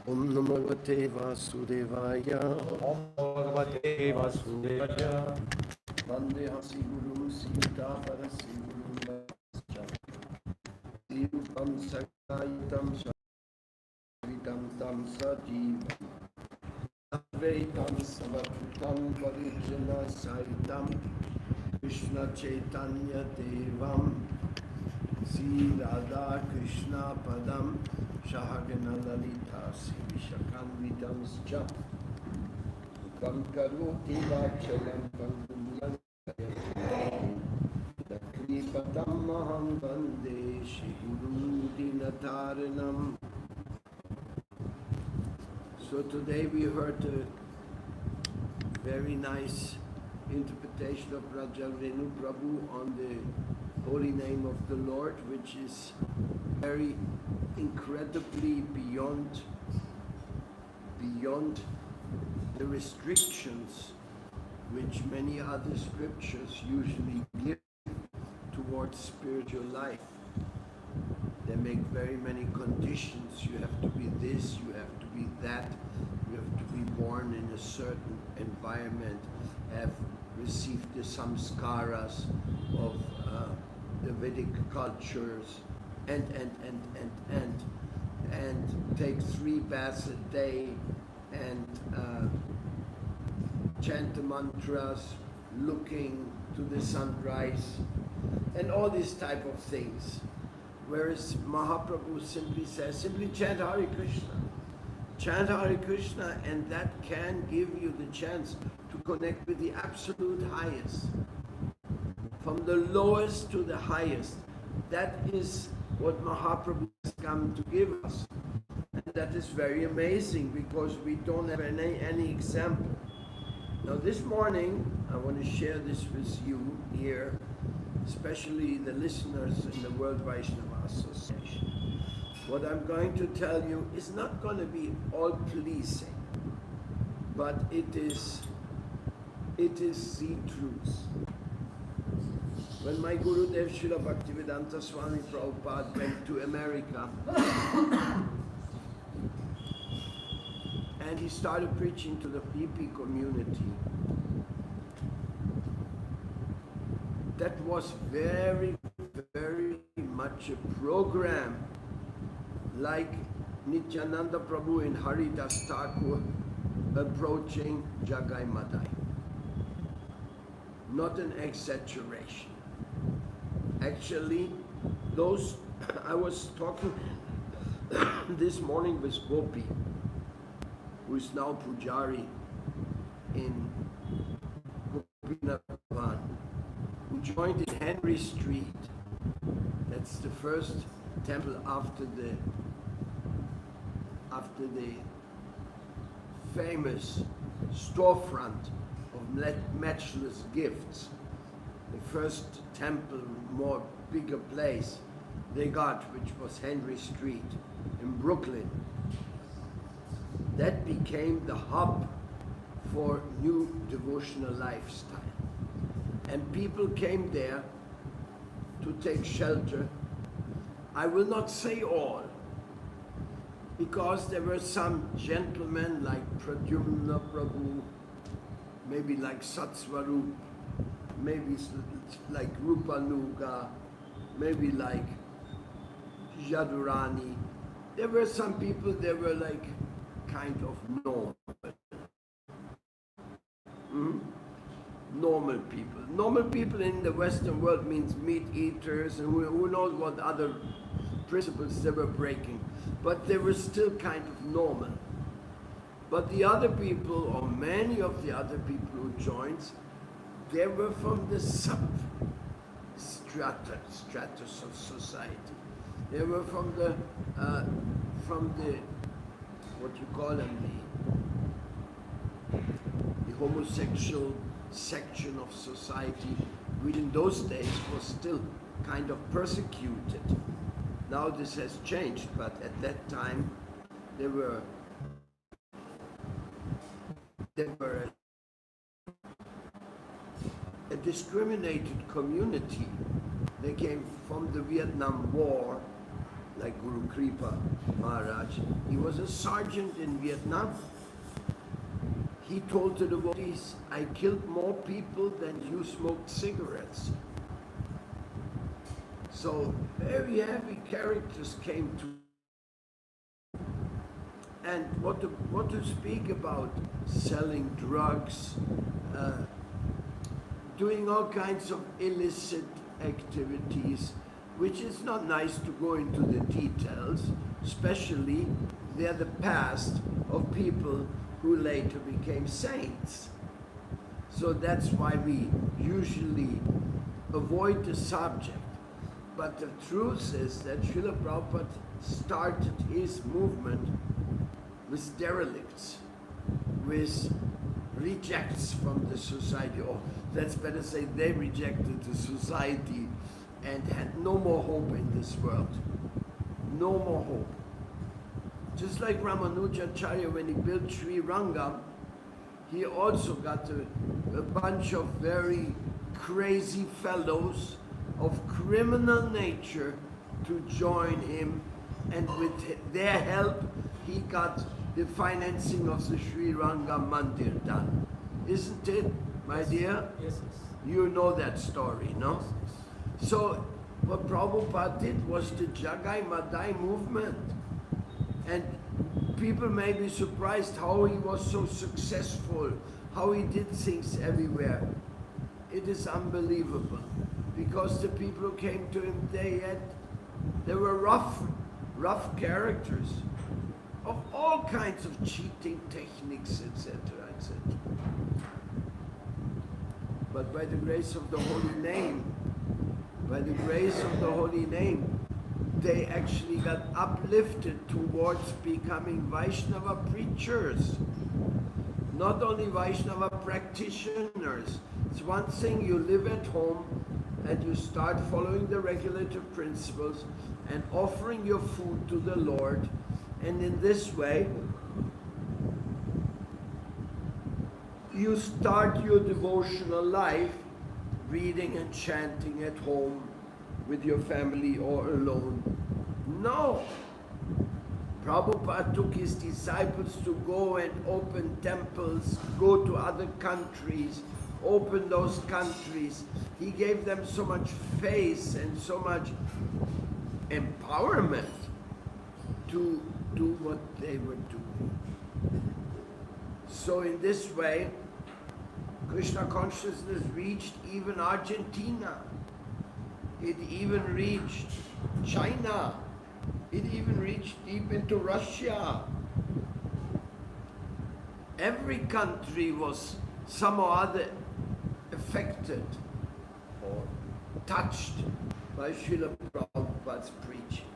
Om Namo Bhagavate Vasudevaya. Om Bhagavate Vasudevaya. Vande Hasi Guru Sita Parasi Guru Sirupam Sakaitam Shavitam Tam Sajivam Advaitam Savakutam Parijana Saitam Krishna Chaitanya Devam Sri Radha Krishna Padam Shahagana Lalita Sivishakam Scha Kam Karoti Vachalam Pandumyan Kripatam Maham Vande Shiguru Dinataranam. So today we heard a very nice interpretation of Rajarenu Prabhu on the holy name of the Lord, which is very incredibly beyond the restrictions which many other scriptures usually give towards spiritual life. They make very many conditions. You have to be this, you have to be that, you have to be born in a certain environment, have received the samskaras of the Vedic cultures, and take 3 baths a day, and chant the mantras, looking to the sunrise, and all these type of things. Whereas Mahaprabhu simply says, simply chant Hare Krishna. Chant Hare Krishna, and that can give you the chance to connect with the absolute highest. From the lowest to the highest. That is what Mahaprabhu has come to give us. And that is very amazing, because we don't have any example. Now this morning, I want to share this with you here, especially the listeners in the World Vaishnava Association. What I'm going to tell you is not going to be all pleasing, but it is the truth. When my Gurudev Srila Bhaktivedanta Swami Prabhupada went to America and he started preaching to the hippie community, that was very, very much a program like Nityananda Prabhu and Haridas Thakur approaching Jagai Madai. Not an exaggeration. Actually, those, I was talking this morning with Gopi, who is now Pujari in Gopinath Bhavan, who joined in Henry Street. That's the first temple after the famous storefront of matchless gifts. The first temple, more bigger place they got, which was Henry Street in Brooklyn. That became the hub for new devotional lifestyle. And people came there to take shelter. I will not say all, because there were some gentlemen like Pradyumna Prabhu, maybe like Satsvarup, maybe like Rupanuga, maybe like Jadurani. There were some people, they were like kind of normal. Normal people. Normal people in the Western world means meat eaters, and who knows what other principles they were breaking. But they were still kind of normal. But the other people, or many of the other people who joined, they were from the stratus of society. They were from the what you call them, the homosexual section of society, which in those days was still kind of persecuted. Now this has changed, but at that time they were a discriminated community. They came from the Vietnam War, like Guru Kripa Maharaj. He was a sergeant in Vietnam. He told the devotees, I killed more people than you smoked cigarettes. So very heavy characters came to. And what to speak about? Selling drugs, doing all kinds of illicit activities, which is not nice to go into the details, especially they're the past of people who later became saints. So that's why we usually avoid the subject. But the truth is that Srila Prabhupada started his movement with derelicts, with rejects from the society, or let's better say they rejected the society and had no more hope in this world. No more hope. Just like Ramanujacharya, when he built Sri Rangam, he also got a bunch of very crazy fellows of criminal nature to join him, and with their help he got the financing of the Sri Rangam Mandir done. Isn't it, my dear? Yes. You know that story, no? So what Prabhupada did was the Jagai Madai movement. And people may be surprised how he was so successful, how he did things everywhere. It is unbelievable. Because the people who came to him, they were rough characters of all kinds of cheating techniques, etc., etc. But by the grace of the holy name, they actually got uplifted towards becoming Vaishnava preachers. Not only Vaishnava practitioners. It's one thing you live at home and you start following the regulative principles and offering your food to the Lord, and in this way you start your devotional life reading and chanting at home with your family or alone. No! Prabhupada took his disciples to go and open temples, go to other countries, open those countries. He gave them so much faith and so much empowerment to do what they were doing. So in this way, Krishna consciousness reached even Argentina. It even reached China. It even reached deep into Russia. Every country was somehow or other affected or touched by Srila Prabhupada's preaching.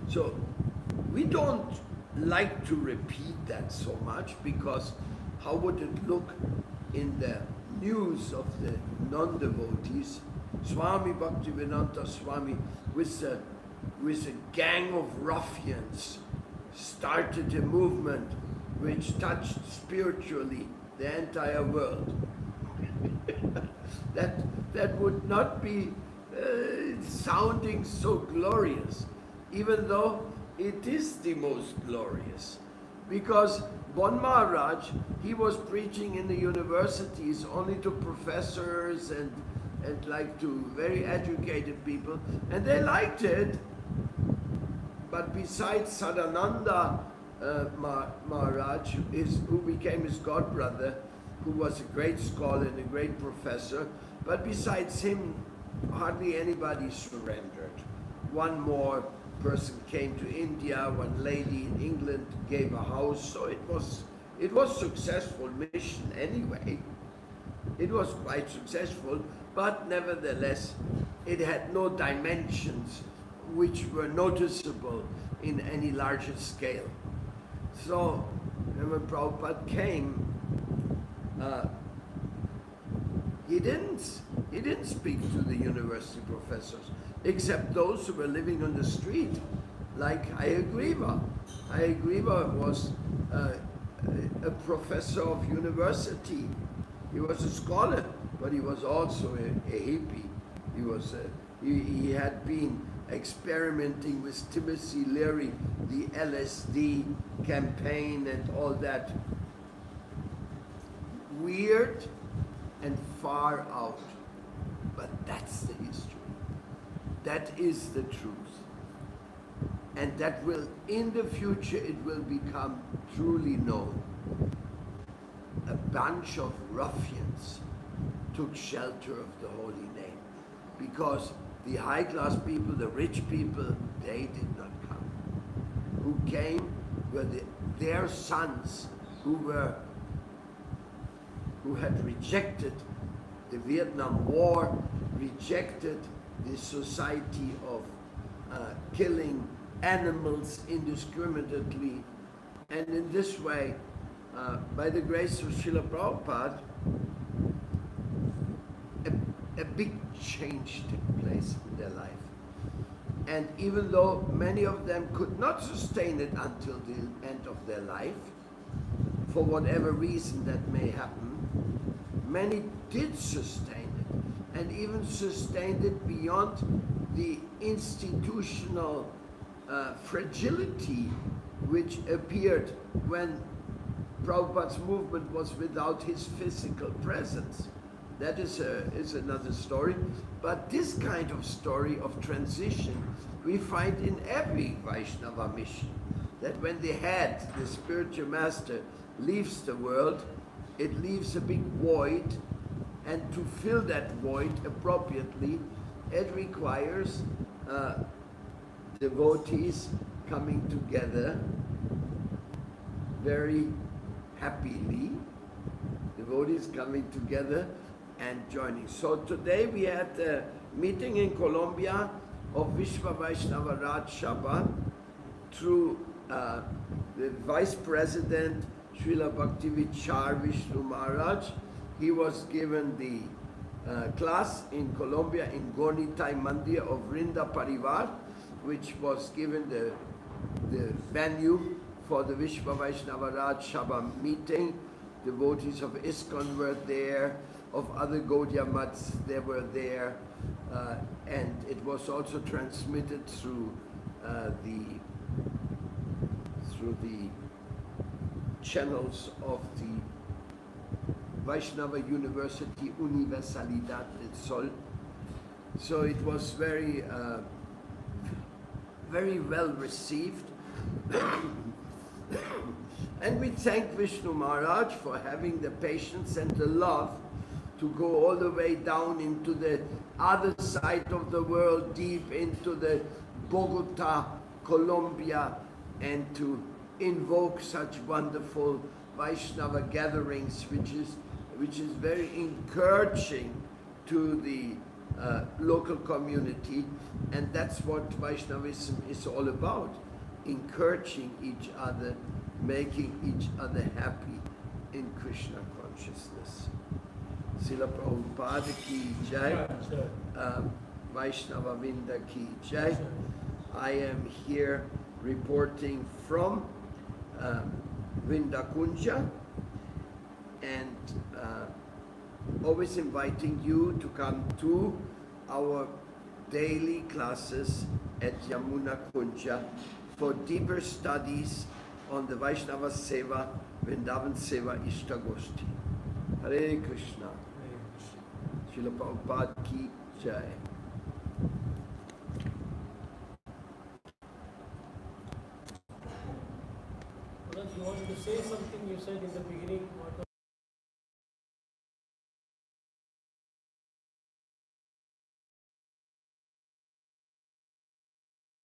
So we don't like to repeat that so much, because how would it look in the news of the non-devotees? Swami Bhaktivedanta Swami with a gang of ruffians started a movement which touched spiritually the entire world. that would not be sounding so glorious, even though it is the most glorious. Because Bon Maharaj, he was preaching in the universities only to professors and like to very educated people, and they liked it. But besides Sadananda Maharaj, who became his godbrother, who was a great scholar and a great professor, but besides him, hardly anybody surrendered. One more person came to India, one lady in England gave a house, so it was successful mission anyway. It was quite successful, but nevertheless, it had no dimensions which were noticeable in any larger scale. So, when Prabhupada came, he didn't speak to the university professors, except those who were living on the street, like Hayagriva. Hayagriva was a professor of university. He was a scholar, but he was also a hippie. He had been experimenting with Timothy Leary, the LSD campaign and all that. Weird and far out. But that's the history. That is the truth. And that will, in the future, it will become truly known. A bunch of ruffians took shelter of the holy name, because the high-class people, the rich people, they did not come. Who came were their sons who had rejected the Vietnam War, rejected the society of killing animals indiscriminately, and in this way, by the grace of Srila Prabhupada, a big change took place in their life. And even though many of them could not sustain it until the end of their life, for whatever reason that may happen, many did sustain it, and even sustained it beyond the institutional fragility which appeared when Prabhupada's movement was without his physical presence. That is another story. But this kind of story of transition we find in every Vaishnava mission. That when the head, the spiritual master, leaves the world, it leaves a big void, and to fill that void appropriately, it requires devotees coming together very happily, devotees coming together and joining. So today we had a meeting in Colombia of Vishwa Vaishnava Raj Sabha through the Vice President Srila Bhaktivichar Vishnu Maharaj. He was given the class in Colombia in Gornitai Mandir of Vrinda Parivar, which was given the venue for the Vishwa Vaishnava Raj Sabha meeting. Devotees of ISKCON were there, of other Gaudiya Maths, they were there, and it was also transmitted through the channels of the Vaishnava University Universalidad del Sol. So it was very well received. And we thank Vishnu Maharaj for having the patience and the love to go all the way down into the other side of the world, deep into the Bogota, Colombia, and to invoke such wonderful Vaishnava gatherings, which is very encouraging to the local community. And that's what Vaishnavism is all about, encouraging each other, making each other happy in Krishna consciousness. Srila Prabhupada ki jai, Vaishnava Vinda ki jai. I am here reporting from Vrinda Kunja, and always inviting you to come to our daily classes at Yamuna Kunja for deeper studies on the Vaishnava Seva, Vrindavan Seva Ishtagoshti. Hare Krishna. Srila Prabhupada ki jai. You wanted to say something you said in the beginning?